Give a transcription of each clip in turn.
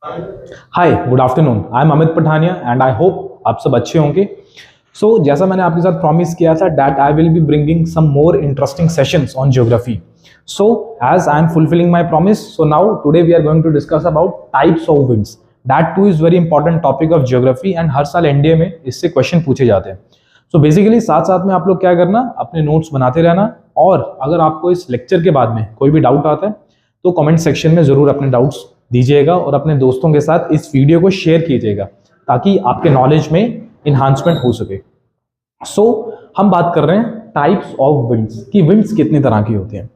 Hi, good afternoon. I am Amit Pathania and I hope आप सब अच्छे होंगे। सो जैसा मैंने आपके साथ प्रॉमिस किया था that I will be bringing some more interesting sessions on geography. So as I am fulfilling my promise, so now today we are going to discuss about types of winds. That too is very important topic of geography and हर साल NDA में इससे question पूछे जाते हैं। So basically साथ साथ में आप लोग क्या करना, अपने नोट्स बनाते रहना, और अगर आपको इस लेक्चर के बाद में कोई भी डाउट आता है तो कमेंट सेक्शन में जरूर अपने डाउट्स दीजिएगा और अपने दोस्तों के साथ इस वीडियो को शेयर कीजिएगा ताकि आपके नॉलेज में इन्हांसमेंट हो सके। सो हम बात कर रहे हैं टाइप्स ऑफ विंड्स कि विंड्स कितनी तरह की होती हैं।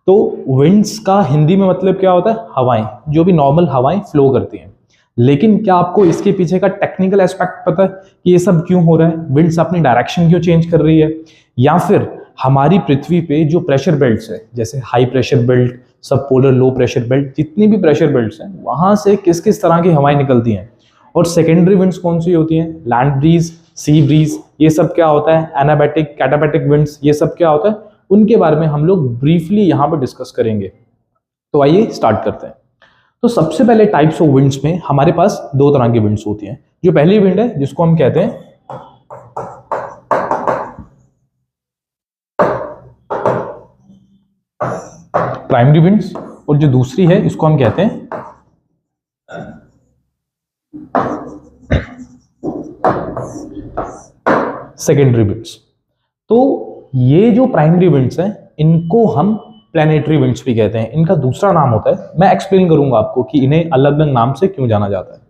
तो विंड्स का हिंदी में मतलब क्या होता है? हवाएं, जो भी नॉर्मल हवाएं फ्लो करती हैं। लेकिन क्या आपको इसके पीछे का टेक्निकल एस्पेक्ट पता है कि ये सब क्यों हो रहा है? विंड्स अपनी डायरेक्शन क्यों चेंज कर रही है, या फिर हमारी पृथ्वी पे जो प्रेशर बेल्ट्स है, जैसे हाई प्रेशर बेल्ट, सब पोलर लो प्रेशर बेल्ट, जितनी भी प्रेशर बेल्ट्स हैं वहां से किस किस तरह की हवाएं निकलती हैं, और सेकेंडरी विंड्स कौन सी होती हैं, लैंड ब्रीज, सी ब्रीज, ये सब क्या होता है, एनाबैटिक कैटाबैटिक विंड्स, ये सब क्या होता है, उनके बारे में हम लोग ब्रीफली यहाँ पर डिस्कस करेंगे। तो आइए स्टार्ट करते हैं। तो सबसे पहले टाइप्स ऑफ विंड्स में हमारे पास दो तरह की विंड्स होती हैं। जो पहली विंड है जिसको हम कहते हैं प्राइमरी विंड्स, और जो दूसरी है इसको हम कहते हैं सेकेंडरी विंड्स। तो ये जो प्राइमरी विंड्स हैं इनको हम प्लैनेटरी विंड्स भी कहते हैं। इनका दूसरा नाम होता है, मैं एक्सप्लेन करूंगा आपको कि इन्हें अलग अलग नाम से क्यों जाना जाता है।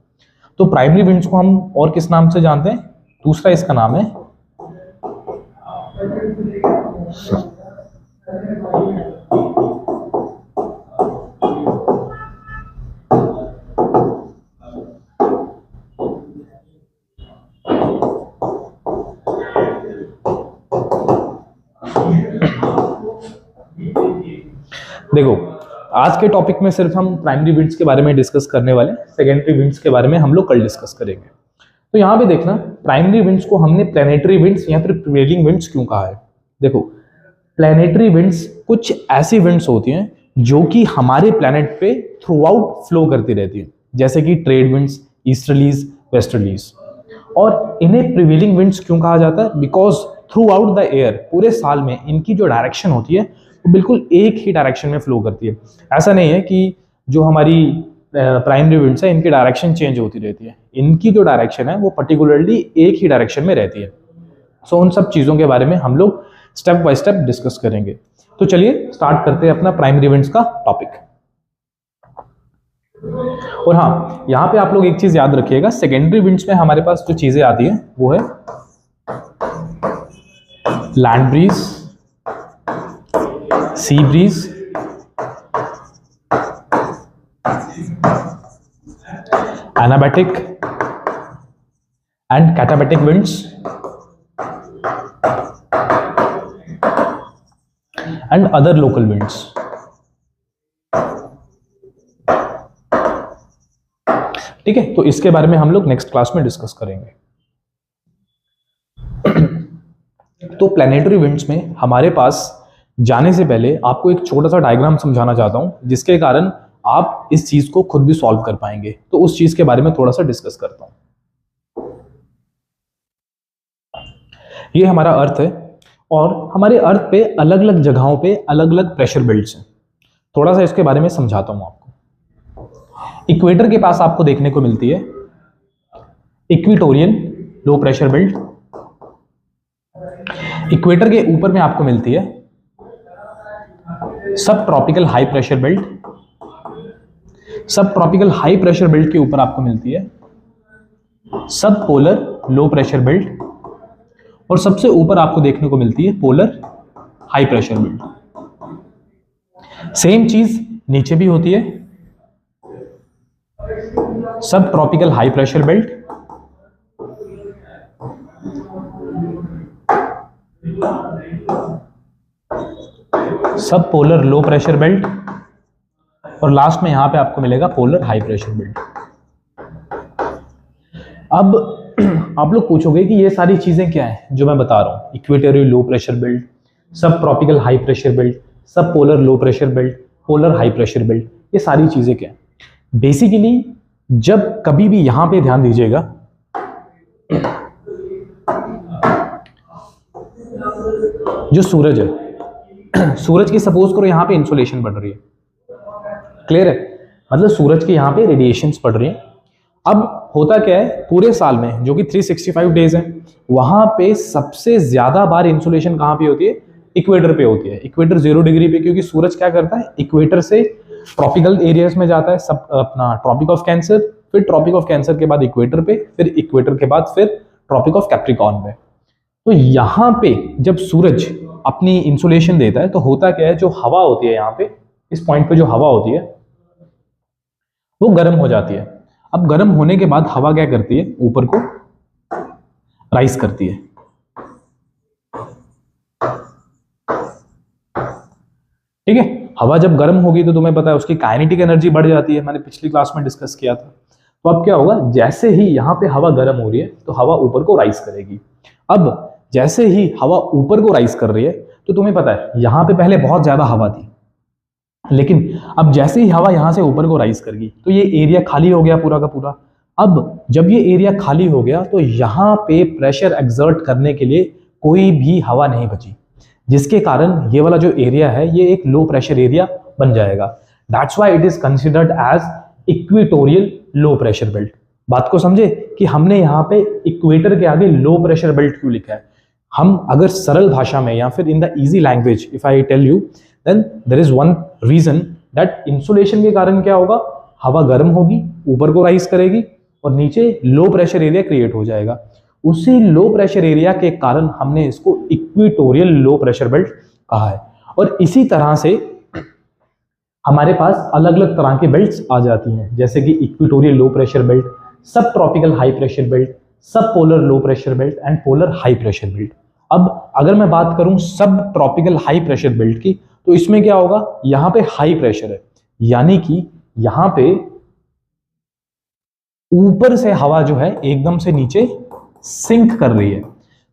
तो प्राइमरी विंड्स को हम और किस नाम से जानते हैं? दूसरा इसका नाम है देखो, आज के टॉपिक में सिर्फ हम प्राइमरी विंड्स के बारे में डिस्कस करने वाले हैं। सेकेंडरी विंड्स के बारे में हम लोग कल डिस्कस करेंगे। तो यहां पे देखना, प्राइमरी विंड्स को हमने प्लैनेटरी विंड्स या फिर प्रिवेलिंग विंड्स क्यों कहा है। देखो, प्लैनेटरी विंड्स कुछ ऐसी विंड्स होती हैं जो कि हमारे प्लैनेट पे थ्रू आउट फ्लो करती रहती है, जैसे कि ट्रेड विंड्स, ईस्टर्लीज, वेस्टर्लीज। और इन्हें प्रिवेलिंग विंड्स क्यों कहा जाता है? Because through out the air, पूरे साल में इनकी जो डायरेक्शन होती है वो बिल्कुल एक ही डायरेक्शन में फ्लो करती है। ऐसा नहीं है कि जो हमारी प्राइमरी विंड्स है इनकी डायरेक्शन चेंज होती रहती है। इनकी जो डायरेक्शन है वो पर्टिकुलरली एक ही डायरेक्शन में रहती है। सो उन सब चीज़ों के बारे में हम लोग स्टेप बाय स्टेप डिस्कस करेंगे। तो चलिए स्टार्ट करते हैं अपना प्राइमरी विंड्स का टॉपिक। और हाँ, यहाँ पे आप लोग एक चीज याद रखिएगा, सेकेंडरी विंड्स में हमारे पास जो चीजें आती हैं वो है land breeze, sea breeze, anabatic and katabatic winds and other local winds. ठीक है, तो इसके बारे में हम लोग नेक्स्ट क्लास में डिस्कस करेंगे। तो प्लैनेटरी विंड्स में हमारे पास जाने से पहले आपको एक छोटा सा डायग्राम समझाना चाहता हूं, जिसके कारण आप इस चीज को खुद भी सॉल्व कर पाएंगे। तो उस चीज के बारे में थोड़ा सा डिस्कस करता हूं। ये हमारा अर्थ है, और हमारे अर्थ पे अलग अलग जगहों पे अलग अलग प्रेशर बेल्ट्स हैं। थोड़ा सा इसके बारे में समझाता हूं आपको। इक्वेटर के पास आपको देखने को मिलती है इक्वेटोरियन लो प्रेशर बेल्ट। इक्वेटर के ऊपर में आपको मिलती है सब ट्रॉपिकल हाई प्रेशर बेल्ट। सब ट्रॉपिकल हाई प्रेशर बेल्ट के ऊपर आपको मिलती है सब पोलर लो प्रेशर बेल्ट, और सबसे ऊपर आपको देखने को मिलती है polar high pressure belt. Same चीज नीचे भी होती है, सब ट्रॉपिकल हाई प्रेशर बेल्ट, सब पोलर लो प्रेशर बेल्ट, और लास्ट में यहां पे आपको मिलेगा पोलर हाई प्रेशर बेल्ट। अब आप लोग पूछोगे कि ये सारी चीजें क्या है जो मैं बता रहा हूं, इक्वेटोरियल लो प्रेशर बेल्ट, सब ट्रॉपिकल हाई प्रेशर बेल्ट, सब पोलर लो pressure belt, polar high pressure belt, ये सारी चीजें क्या है? बेसिकली जब कभी भी यहां पे ध्यान दीजिएगा, जो सूरज है, सूरज की सपोज करो यहां पे इंसोलेशन बढ़ रही है, क्लियर है, मतलब सूरज के यहां पे रेडिएशंस पड़ रही हैं। अब होता क्या है, पूरे साल में जो कि 365 डेज है, वहां पे सबसे ज्यादा बार इंसोलेशन कहां पे होती है, इक्वेटर पे होती है, इक्वेटर 0 डिग्री पे, क्योंकि सूरज क्या करता है, इक्वेटर से ट्रॉपिकल एरियाज में जाता है, सब अपना ट्रॉपिक ऑफ कैंसर, फिर ट्रॉपिक ऑफ कैंसर के बाद इक्वेटर पे, फिर इक्वेटर के बाद फिर ट्रॉपिक ऑफ कैप्रिकॉर्न में। तो यहां पे जब सूरज अपनी इंसुलेशन देता है तो होता क्या है, जो हवा होती है यहाँ पे, इस पॉइंट पे जो हवा होती है वो गर्म हो जाती है। अब गर्म होने के बाद हवा क्या करती है, ऊपर को राइज करती है, ठीक है। हवा जब गर्म होगी तो तुम्हें पता है उसकी काइनेटिक एनर्जी बढ़ जाती है, मैंने पिछली क्लास में डिस्कस किया था। तो अब क्या होगा, जैसे ही यहाँ पे हवा गर्म हो रही है तो हवा ऊपर को राइज करेगी। अब जैसे ही हवा ऊपर को राइज कर रही है तो तुम्हें पता है यहाँ पे पहले बहुत ज्यादा हवा थी, लेकिन अब जैसे ही हवा यहाँ से ऊपर को राइज कर गई तो ये एरिया खाली हो गया पूरा का पूरा। अब जब ये एरिया खाली हो गया तो यहाँ पे प्रेशर एक्सर्ट करने के लिए कोई भी हवा नहीं बची, जिसके कारण ये वाला जो एरिया है ये एक लो प्रेशर एरिया बन जाएगा। That's why it is considered as equatorial low pressure belt. बात को समझे कि हमने यहाँ पे इक्वेटर के आगे लो प्रेशर बेल्ट क्यों लिखा है। हम अगर सरल भाषा में या फिर in the easy language if I tell you, then there is one reason that insulation के कारण क्या होगा, हवा गर्म होगी, ऊपर को राइज करेगी और नीचे लो प्रेशर एरिया क्रिएट हो जाएगा। उसी लो प्रेशर एरिया के कारण हमने इसको इक्वेटोरियल लो प्रेशर बेल्ट कहा है। और इसी तरह से हमारे पास अलग अलग तरह के बेल्ट्स आ जाती हैं, जैसे कि इक्वेटोरियल लो प्रेशर बेल्ट, सब ट्रॉपिकल हाई प्रेशर बेल्ट, सब polar low pressure belt and polar high pressure belt. अब अगर मैं बात करूं सब ट्रॉपिकल हाई प्रेशर बेल्ट की, तो इसमें क्या होगा, यहां पे हाई प्रेशर है, यानी कि यहां पे ऊपर से हवा जो है एकदम से नीचे सिंक कर रही है।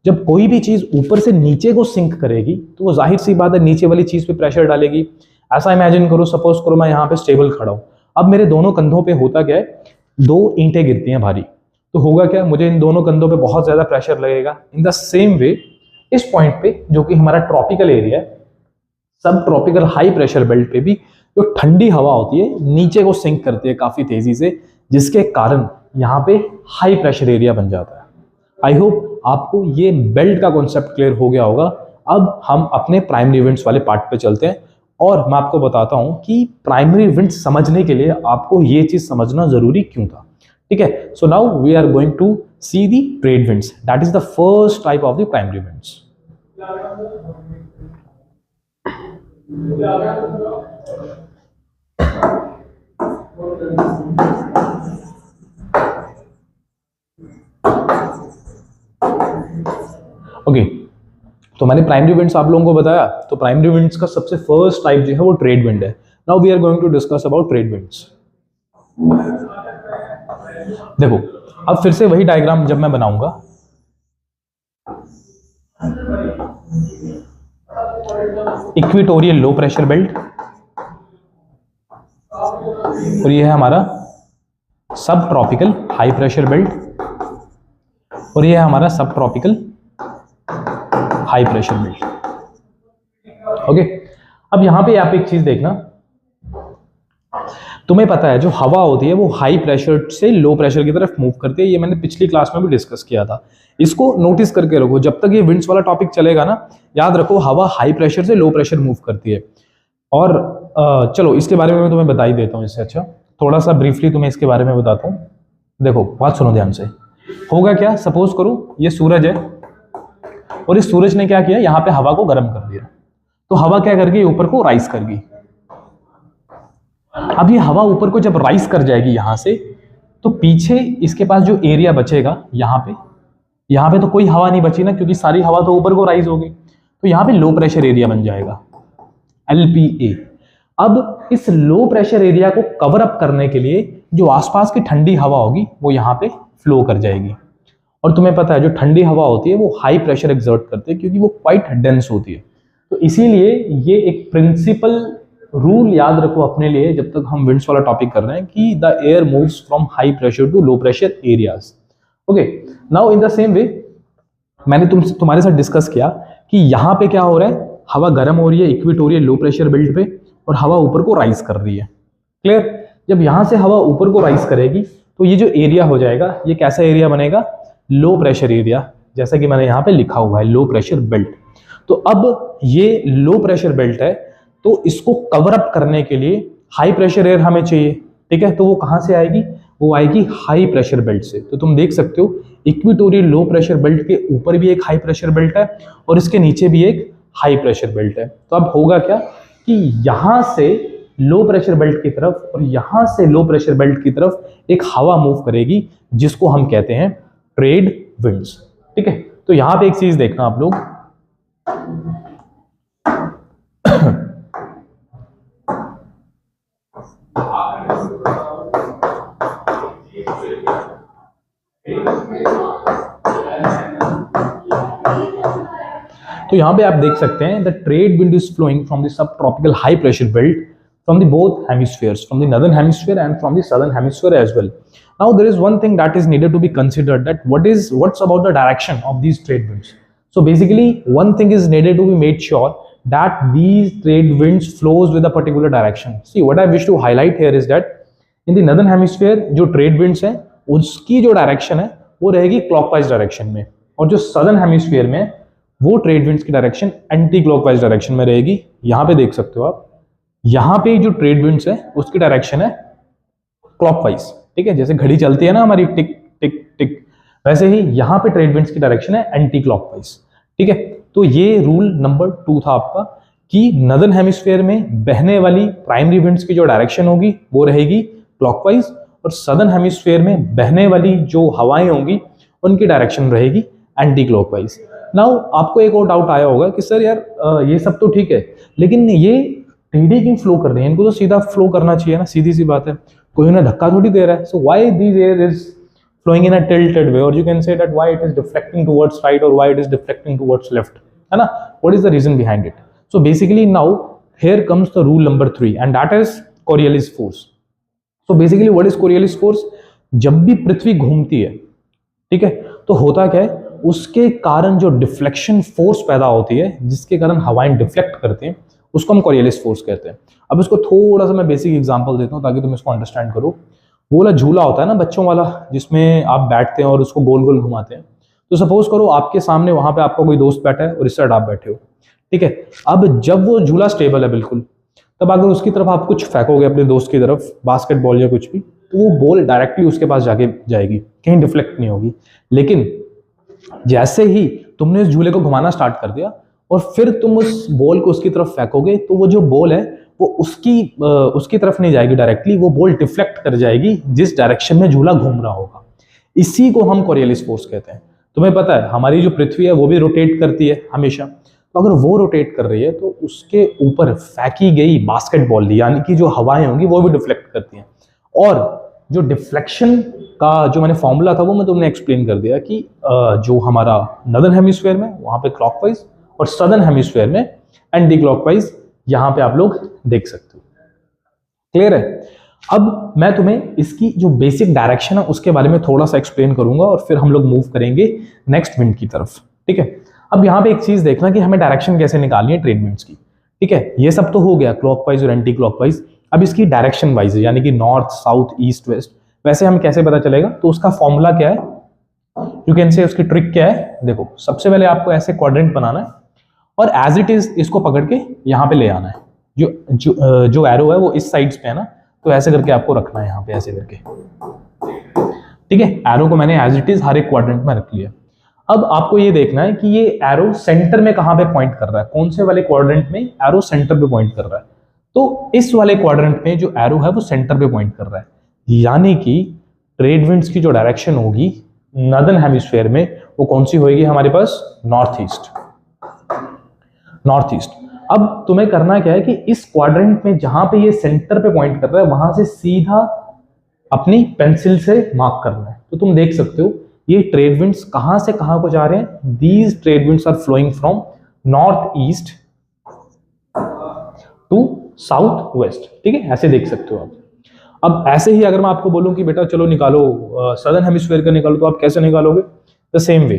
जब कोई भी चीज ऊपर से नीचे को सिंक करेगी तो वो जाहिर सी बात है नीचे वाली चीज पे प्रेशर डालेगी। ऐसा इमेजिन करो, सपोज करो मैं यहाँ पे स्टेबल खड़ा हूं, अब मेरे दोनों कंधों पे होता क्या है, 2 ईंटें गिरती हैं भारी, तो होगा क्या, मुझे इन दोनों कंधों पे बहुत ज्यादा प्रेशर लगेगा। इन द सेम वे इस पॉइंट पे जो कि हमारा ट्रॉपिकल एरिया है, सब ट्रॉपिकल हाई प्रेशर बेल्ट पे भी जो ठंडी हवा होती है नीचे को सिंक करती है काफी तेजी से, जिसके कारण यहाँ पे हाई प्रेशर एरिया बन जाता है। आई होप आपको ये बेल्ट का कॉन्सेप्ट क्लियर हो गया होगा। अब हम अपने प्राइमरी इवेंट्स वाले पार्ट पे चलते हैं और मैं आपको बताता हूं कि प्राइमरी इवेंट्स समझने के लिए आपको ये चीज समझना जरूरी क्यों था, ठीक है। So now we are going to see the trade winds, that is the first type of the primary events. Okay, तो मैंने प्राइमरी विंड्स आप लोगों को बताया, तो प्राइमरी विंड्स का सबसे फर्स्ट टाइप जो है वो ट्रेड विंड है। Now we are going to discuss about trade winds. देखो, अब फिर से वही डायग्राम जब मैं बनाऊंगा, इक्वेटोरियल लो प्रेशर बेल्ट और ये है हमारा सब ट्रॉपिकल हाई प्रेशर बेल्ट और ये है हमारा सब tropical high pressure belt. Okay, अब यहां पे आप एक चीज देखना, तुम्हें पता है जो हवा होती है वो हाई प्रेशर से लो प्रेशर की तरफ मूव करती है, ये मैंने पिछली क्लास में भी डिस्कस किया था। इसको नोटिस करके रखो, जब तक ये विंड्स वाला टॉपिक चलेगा ना, याद रखो हवा हाई प्रेशर से लो प्रेशर मूव करती है। और चलो इसके बारे में मैं तुम्हें बता ही देता हूँ, इससे अच्छा थोड़ा सा ब्रीफली तुम्हें इसके बारे में बताता हूँ। देखो बात सुनो ध्यान से, होगा क्या, सपोज करो ये सूरज है और इस सूरज ने क्या किया, यहाँ पे हवा को गर्म कर दिया, तो हवा क्या कर गई, ऊपर को राइज कर गई। अब ये हवा ऊपर को जब राइज कर जाएगी यहां से, तो पीछे इसके पास जो एरिया बचेगा यहाँ पे तो कोई हवा नहीं बची ना, क्योंकि सारी हवा तो ऊपर को राइज हो गई, तो यहाँ पे लो प्रेशर एरिया बन जाएगा LPA। अब इस लो प्रेशर एरिया को कवर अप करने के लिए जो आसपास की ठंडी हवा होगी वो यहाँ पे फ्लो कर जाएगी। और तुम्हें पता है जो ठंडी हवा होती है वो हाई प्रेशर एक्सर्ट करती है, क्योंकि वो क्वाइट डेंस होती है। तो इसीलिए ये एक प्रिंसिपल रूल याद रखो अपने लिए जब तक हम विंड्स वाला टॉपिक कर रहे हैं कि the air moves from high pressure to low pressure areas. Okay, now in the same way मैंने तुम्हारे साथ डिस्कस किया कि यहाँ पे क्या हो रहा है, हवा गर्म हो रही है इक्वेटोरियल लो प्रेशर बेल्ट पे और हवा ऊपर को राइज कर रही है। क्लियर? जब यहाँ से हवा ऊपर को राइज करेगी तो ये जो एरिया हो जाएगा ये कैसा एरिया बनेगा, लो प्रेशर एरिया, जैसा कि मैंने यहाँ पे लिखा हुआ है लो प्रेशर बेल्ट। तो अब ये लो प्रेशर बेल्ट है तो इसको कवर अप करने के लिए हाई प्रेशर एयर हमें चाहिए। ठीक है, तो वो कहाँ से आएगी, वो आएगी हाई प्रेशर बेल्ट से। तो तुम देख सकते हो इक्वेटोरियल लो प्रेशर बेल्ट के ऊपर भी एक हाई प्रेशर बेल्ट है और इसके नीचे भी एक हाई प्रेशर बेल्ट है। तो अब होगा क्या कि यहां से लो प्रेशर बेल्ट की तरफ और यहां से लो प्रेशर बेल्ट की तरफ एक हवा मूव करेगी जिसको हम कहते हैं ट्रेड विंड्स। ठीक है, तो यहां पे एक चीज देखना आप लोग, तो यहां पे आप देख सकते हैं the trade wind is flowing from the sub tropical high pressure belt from the both hemispheres, from the northern hemisphere and from the southern hemisphere as well. Now there is one thing that is needed to be considered, that what's about the direction of these trade winds. So basically one thing is needed to be made sure that these trade winds flows with a particular direction. See, what I wish to highlight here is that in the northern hemisphere जो trade winds हैं उसकी जो direction है वो रहेगी clockwise direction में, और जो सदर्न हेमिस्फीयर में वो ट्रेड विंड्स की डायरेक्शन एंटी क्लॉकवाइज डायरेक्शन में रहेगी। यहाँ पे देख सकते हो आप, यहाँ पे जो ट्रेड विंड्स है उसकी डायरेक्शन है क्लॉकवाइज। ठीक है, जैसे घड़ी चलती है ना हमारी टिक टिक टिक, वैसे ही यहाँ पे ट्रेड विंड्स की डायरेक्शन है एंटी क्लॉकवाइज। ठीक है, तो ये रूल नंबर 2 था आपका कि नॉर्दर्न हेमिस्फीयर में बहने वाली प्राइमरी विंड्स की जो डायरेक्शन होगी वो रहेगी क्लॉकवाइज, और सदर्न हेमिस्फीयर में बहने वाली जो हवाएं होंगी उनकी डायरेक्शन रहेगी एंटी क्लॉकवाइज। नाउ आपको एक और डाउट आया होगा कि सर यार ये सब तो ठीक है लेकिन ये टेढ़ी क्यों फ्लो कर रही है, इनको तो सीधा फ्लो करना चाहिए ना, सीधी सी बात है, कोई उन्हें धक्का थोड़ी दे रहा है। So why this air is flowing in a tilted way, or you can say that why it is deflecting towards right or why it is deflecting towards left, है ना, what is the reason behind it? So basically now here comes the rule number 3 and that is Coriolis force. So basically what is Coriolis force? जब भी पृथ्वी घूमती है, ठीक है, तो होता क्या है, उसके कारण जो डिफ्लेक्शन फोर्स पैदा होती है जिसके कारण हवाएं डिफ्लेक्ट करती हैं उसको हम कोरियोलिस फोर्स कहते हैं। अब इसको थोड़ा सा मैं बेसिक एग्जांपल देता हूँ ताकि तुम इसको अंडरस्टैंड करो। वो वाला झूला होता है ना बच्चों वाला जिसमें आप बैठते हैं और उसको गोल गोल घुमाते हैं, तो सपोज करो आपके सामने वहां पे आपका कोई दोस्त बैठा है और इस साइड आप बैठे हो। ठीक है, अब जब वो झूला स्टेबल है बिल्कुल, तब अगर उसकी तरफ आप कुछ फेंकोगे अपने दोस्त की तरफ, बास्केटबॉल या कुछ भी, तो वो बॉल डायरेक्टली उसके पास जाके जाएगी, कहीं डिफ्लेक्ट नहीं होगी। लेकिन जैसे ही तुमने उस झूले को घुमाना स्टार्ट कर दिया और फिर तुम उस बॉल को उसकी तरफ फेंकोगे तो वो जो बॉल है वो उसकी तरफ नहीं जाएगी डायरेक्टली, वो बॉल डिफ्लेक्ट कर जाएगी जिस डायरेक्शन में झूला घूम रहा होगा। इसी को हम कोरियोलिस फोर्स कहते हैं। तुम्हें पता है हमारी जो पृथ्वी है वो भी रोटेट करती है हमेशा, तो अगर वो रोटेट कर रही है तो उसके ऊपर फेंकी गई बास्केटबॉल यानी कि जो हवाएं होंगी वो भी डिफ्लेक्ट करती हैं। और जो डिफ्लेक्शन का जो मैंने फॉर्मूला था वो मैं तुमने एक्सप्लेन कर दिया कि जो हमारा नॉर्दर्न हेमिस्फीयर में वहां पे क्लॉकवाइज और सदर्न हेमिस्फीयर में एंटी क्लॉकवाइज, यहां पे आप लोग देख सकते हो। क्लियर है? अब मैं तुम्हें इसकी जो बेसिक डायरेक्शन है उसके बारे में थोड़ा सा एक्सप्लेन करूंगा और फिर हम लोग मूव करेंगे नेक्स्ट विंड की तरफ। ठीक है, अब यहाँ पे एक चीज देखना कि हमें डायरेक्शन कैसे निकालनी है ट्रेड विंड्स की। ठीक है, ये सब तो हो गया क्लॉकवाइज और एंटी क्लॉकवाइज। अब इसकी डायरेक्शन वाइज यानी कि नॉर्थ साउथ ईस्ट वेस्ट, वैसे हम कैसे पता चलेगा, तो उसका फॉर्मूला क्या है, यू कैन से उसकी ट्रिक क्या है। देखो सबसे पहले आपको ऐसे क्वाड्रेंट बनाना है और एज इट इज इसको पकड़ के यहाँ पे ले आना है। जो एरो है वो इस साइड्स पे है ना, तो ऐसे करके आपको रखना है यहाँ पे ऐसे करके। ठीक है, एरो को मैंने एज इट इज हर एक क्वाड्रेंट में रख लिया। अब आपको ये देखना है कि ये एरो सेंटर में कहां पे पॉइंट कर रहा है, कौन से वाले क्वाड्रेंट में एरो सेंटर पे पॉइंट कर रहा है। तो इस वाले क्वाड्रेंट में जो एरो है वो सेंटर पे पॉइंट कर रहा है, यानी कि ट्रेड विंड्स की जो डायरेक्शन होगी नॉर्दर्न हेमिस्फीयर में वो कौन सी होगी हमारे पास, नॉर्थ ईस्ट। North east. अब तुम्हें करना क्या है कि इस क्वाड्रेंट में जहां पे ये सेंटर पे पॉइंट कर रहा है वहां से सीधा अपनी पेंसिल से मार्क करना है। तो तुम देख सकते हो ये ट्रेड विंड्स कहां से कहां को जा रहे हैं। These trade winds are flowing from north east to south west, ठीक है, ऐसे देख सकते हो आप। अब ऐसे ही अगर मैं आपको बोलूं कि बेटा चलो निकालो सदर्न हेमिस्फीयर का निकालो, तो आप कैसे निकालोगे? The same way,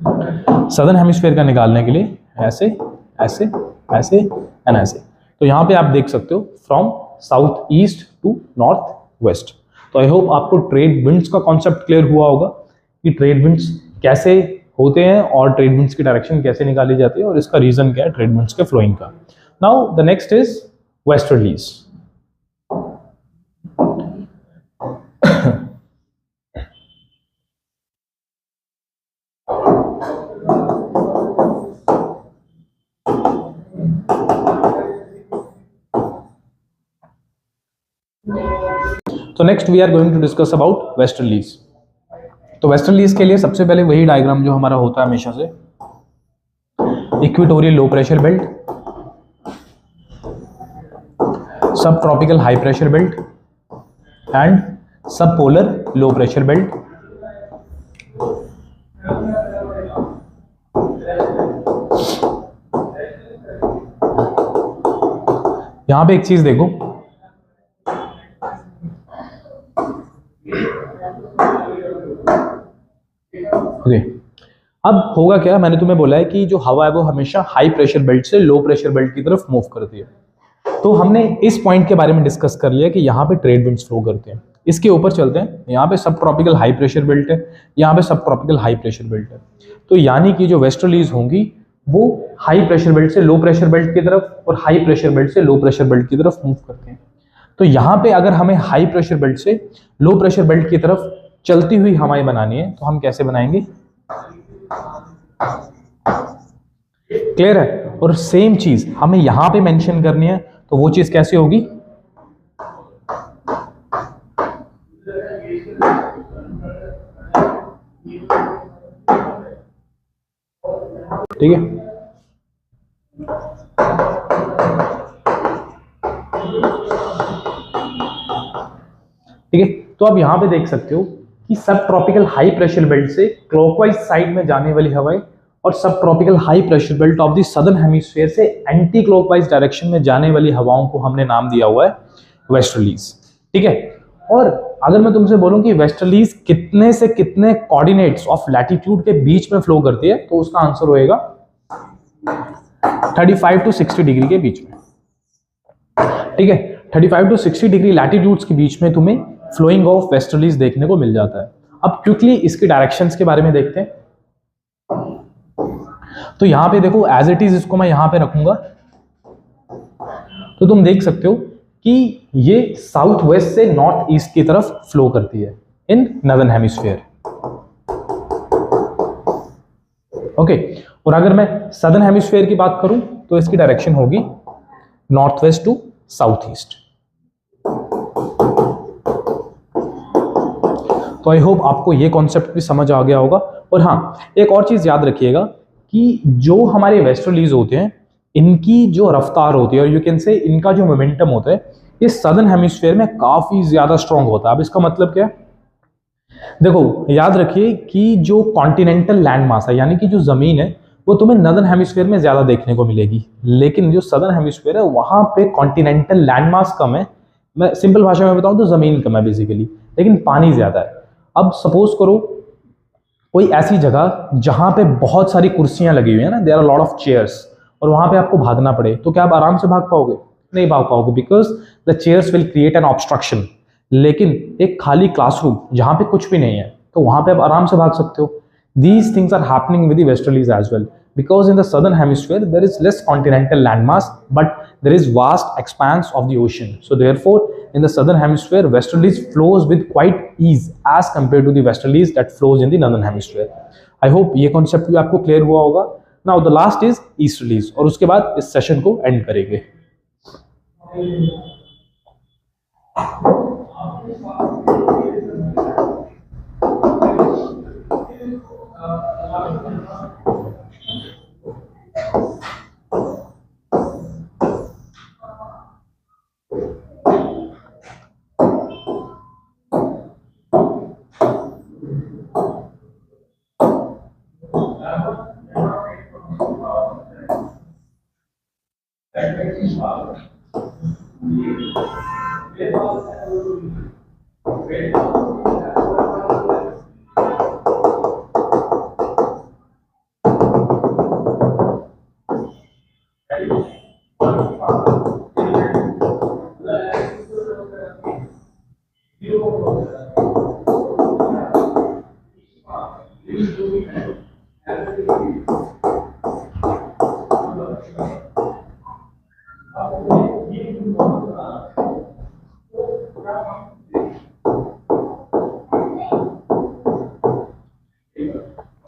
southern hemisphere का निकालने के लिए ऐसे ऐसे ऐसे एंड ऐसे। तो यहां पे आप देख सकते हो from south east to north west. तो आई होप आपको ट्रेड विंड्स का कॉन्सेप्ट क्लियर हुआ होगा कि ट्रेड विंड्स कैसे होते हैं और ट्रेड विंड्स की डायरेक्शन कैसे निकाली जाती है और इसका रीजन क्या है ट्रेड विंड्स के फ्लोइंग का। Now the next is westerlies. तो next we are going to discuss about westerlies. तो वेस्टर्लीज के लिए सबसे पहले वही डायग्राम जो हमारा होता है हमेशा से, इक्वेटोरियल लो प्रेशर बेल्ट, सब tropical high pressure belt and सब पोलर लो प्रेशर बेल्ट। यहां पे एक चीज देखो, अब होगा क्या, मैंने तुम्हें बोला है कि जो हवा है वो हमेशा हाई प्रेशर बेल्ट से लो प्रेशर बेल्ट की तरफ मूव करती है। तो हमने इस पॉइंट के बारे में डिस्कस कर लिया कि यहाँ पे ट्रेड विंड्स फ्लो करते हैं। इसके ऊपर चलते हैं, यहाँ पे सब ट्रॉपिकल हाई प्रेशर बेल्ट है, यहाँ पे सब ट्रॉपिकल हाई प्रेशर बेल्ट है। तो यानी कि जो वेस्टर्लीज होंगी वो हाई प्रेशर बेल्ट से लो प्रेशर बेल्ट की तरफ और हाई प्रेशर बेल्ट से लो प्रेशर बेल्ट की तरफ मूव करते हैं। तो यहाँ पे अगर हमें हाई प्रेशर बेल्ट से लो प्रेशर बेल्ट की तरफ चलती हुई हवाएं बनानी है तो हम कैसे बनाएंगे? क्लियर है? और सेम चीज हमें यहां पे मेंशन करनी है, तो वो चीज कैसे होगी? ठीक है, ठीक है। तो आप यहां पे देख सकते हो कि सब ट्रॉपिकल हाई प्रेशर बेल्ट से क्लॉकवाइज साइड में जाने वाली हवाएं और सब tropical high pressure belt of the southern hemisphere से एंटी क्लॉकवाइज डायरेक्शन में जाने वाली हवाओं को हमने नाम दिया हुआ है वेस्टर्लीज, ठीक है। और अगर मैं तुमसे बोलूं कि वेस्टर्लीज कितने से कितने कोऑर्डिनेट्स ऑफ लैटिट्यूड के बीच में फ्लो करती है, तो उसका आंसर होएगा 35 टू 60 डिग्री के बीच में, ठीक है। 35 टू 60 डिग्री लैटिट्यूड्स के बीच में तुम्हें फ्लोइंग ऑफ वेस्टर्लीज देखने को मिल जाता है। अब क्विकली इसकी डायरेक्शंस के बारे में देखते हैं। तो यहां पे देखो एज इट इज इसको मैं यहां पे रखूंगा, तो तुम देख सकते हो कि ये साउथ वेस्ट से नॉर्थ ईस्ट की तरफ फ्लो करती है इन नॉर्दर्न हेमिस्फीयर, ओके। और अगर मैं सदर्न हेमिस्फीयर की बात करूं तो इसकी डायरेक्शन होगी north west to south east. तो आई होप आपको ये कॉन्सेप्ट भी समझ आ गया होगा। और हाँ, एक और चीज याद रखिएगा कि जो हमारे वेस्टर्लीज होते हैं इनकी जो रफ्तार होती है और यू कैन से इनका जो मोमेंटम होता है ये सदर्न हेमिस्फीयर में काफी ज्यादा स्ट्रांग होता है। अब इसका मतलब क्या है? देखो याद रखिए कि जो कॉन्टिनेंटल लैंड मास है यानी कि जो जमीन है वो तुम्हें नॉर्दर्न हेमिस्फीयर में ज्यादा देखने को मिलेगी, लेकिन जो सदर्न हेमिस्फीयर है वहां पे कॉन्टिनेंटल लैंड मास कम है। मैं सिंपल भाषा में बताऊं तो जमीन कम है बेसिकली, लेकिन पानी ज्यादा है। अब सपोज करो कोई ऐसी जगह जहां पे बहुत सारी कुर्सियां लगी हुई है ना, there are lot of chairs, और वहां पे आपको भागना पड़े, तो क्या आप आराम से भाग पाओगे? नहीं भाग पाओगे, because the chairs will create an obstruction. लेकिन एक खाली क्लासरूम जहां पे कुछ भी नहीं है तो वहां पे आप आराम से भाग सकते हो। These things are happening with the westerlies as well, because in the southern hemisphere there is less continental landmass but there is vast expanse of the ocean, so therefore in the southern hemisphere westerlies flows with quite ease as compared to the westerlies that flows in the northern hemisphere. I hope ये concept भी आपको clear हुआ होगा। now the last is easterlies, और उसके बाद इस session को end करेंगे। Thank you.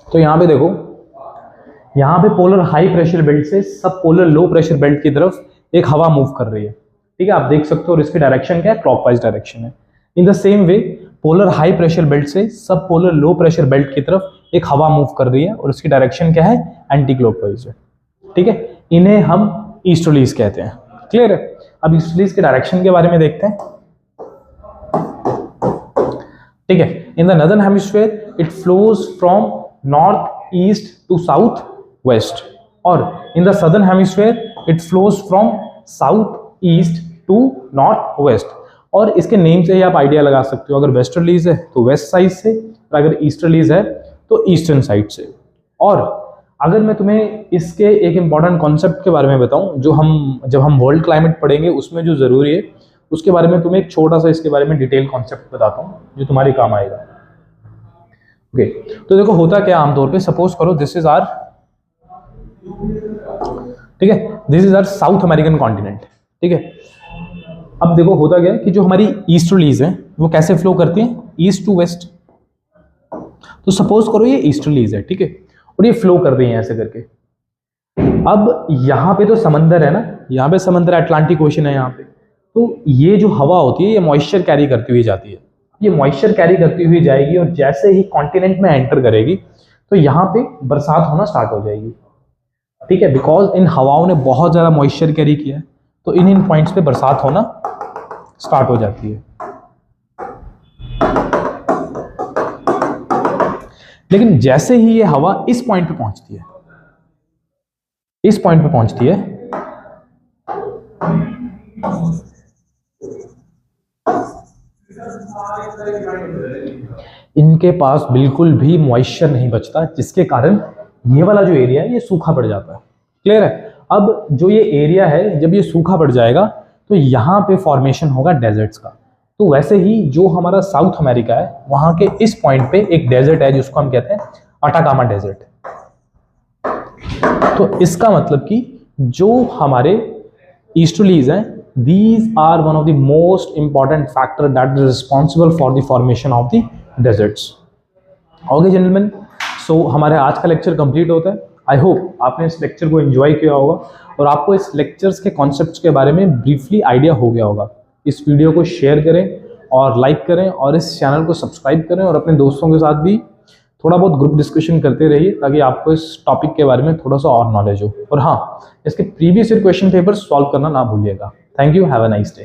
तो यहाँ पे देखो, यहाँ पे पोलर हाई प्रेशर बेल्ट से सब पोलर लो प्रेशर बेल्ट की तरफ एक हवा मूव कर रही है, ठीक है, आप देख सकते हो, और इसकी डायरेक्शन क्या है, क्लॉकवाइज डायरेक्शन है। In the same way polar high pressure belt से सब पोलर लो प्रेशर बेल्ट की तरफ एक हवा मूव कर रही है और उसकी डायरेक्शन क्या है, एंटी क्लॉकवाइज है, ठीक है। इन्हें हम ईस्टर्लीज कहते हैं। क्लियर है? अब ईस्टर्लीज के डायरेक्शन के बारे में देखते हैं, ठीक है। In the northern hemisphere it flows from north east to south west, और in the southern hemisphere it flows from south east to north west. और इसके नेम से ही आप आइडिया लगा सकते हो, अगर वेस्टर्लीज है तो वेस्ट साइड से, और अगर ईस्टर्लीज है तो ईस्टर्न साइड से। और अगर मैं तुम्हें इसके एक इंपॉर्टेंट कॉन्सेप्ट के बारे में बताऊं, जो जब हम वर्ल्ड क्लाइमेट पढ़ेंगे उसमें जो जरूरी है, उसके बारे में तुम्हें एक छोटा सा इसके बारे में डिटेल कॉन्सेप्ट बताता हूं जो तुम्हारे काम आएगा। ओके, तो देखो होता क्या आमतौर पे, सपोज करो दिस इज आर, ठीक है, this is our South American continent, ठीक है। अब देखो होता क्या है कि जो हमारी ईस्टर्लीज है वो कैसे फ्लो करती हैं, ईस्ट टू वेस्ट। तो सपोज करो ये ईस्टर्लीज है, ठीक है, और ये फ्लो कर रही है ऐसे करके। अब यहाँ पे तो समंदर है ना, यहाँ पे समंदर, अटलांटिक ओशन है यहाँ पे, तो ये जो हवा होती है ये मॉइस्चर कैरी करती हुई जाती है, ये मॉइस्चर कैरी करती हुई जाएगी, और जैसे ही कॉन्टिनेंट में एंटर करेगी तो यहाँ पे बरसात होना स्टार्ट हो जाएगी, ठीक है, बिकॉज इन हवाओं ने बहुत ज्यादा मॉइस्चर कैरी किया है, तो इन पॉइंट्स पे बरसात होना स्टार्ट हो जाती है। लेकिन जैसे ही ये हवा इस पॉइंट पे पहुंचती है, इस पॉइंट पे पहुंचती है, इनके पास बिल्कुल भी मॉइस्चर नहीं बचता, जिसके कारण ये वाला जो एरिया है ये सूखा पड़ जाता है। क्लियर है? अब जो ये एरिया है जब ये सूखा पड़ जाएगा तो यहाँ पे फॉर्मेशन होगा डेजर्ट्स का। तो वैसे ही जो हमारा साउथ अमेरिका है वहां के इस पॉइंट पे एक डेजर्ट है जिसको हम कहते हैं अटाकामा डेजर्ट। तो इसका मतलब कि जो हमारे ईस्टर्लीज हैं, these are one of the most important factor that is responsible for the formation of the deserts. Okay gentlemen, so हमारे आज का लेक्चर कंप्लीट होता है। आई होप आपने इस लेक्चर को एंजॉय किया होगा और आपको इस लेक्चर्स के कॉन्सेप्ट्स के बारे में ब्रीफली आइडिया हो गया होगा। इस वीडियो को शेयर करें और लाइक करें और इस चैनल को सब्सक्राइब करें और अपने दोस्तों के साथ भी थोड़ा बहुत ग्रुप डिस्कशन करते रहिए ताकि आपको इस टॉपिक के बारे में थोड़ा सा और नॉलेज हो। और हाँ, इसके previous year question paper solve करना ना भूलिएगा। Thank you, have a nice day.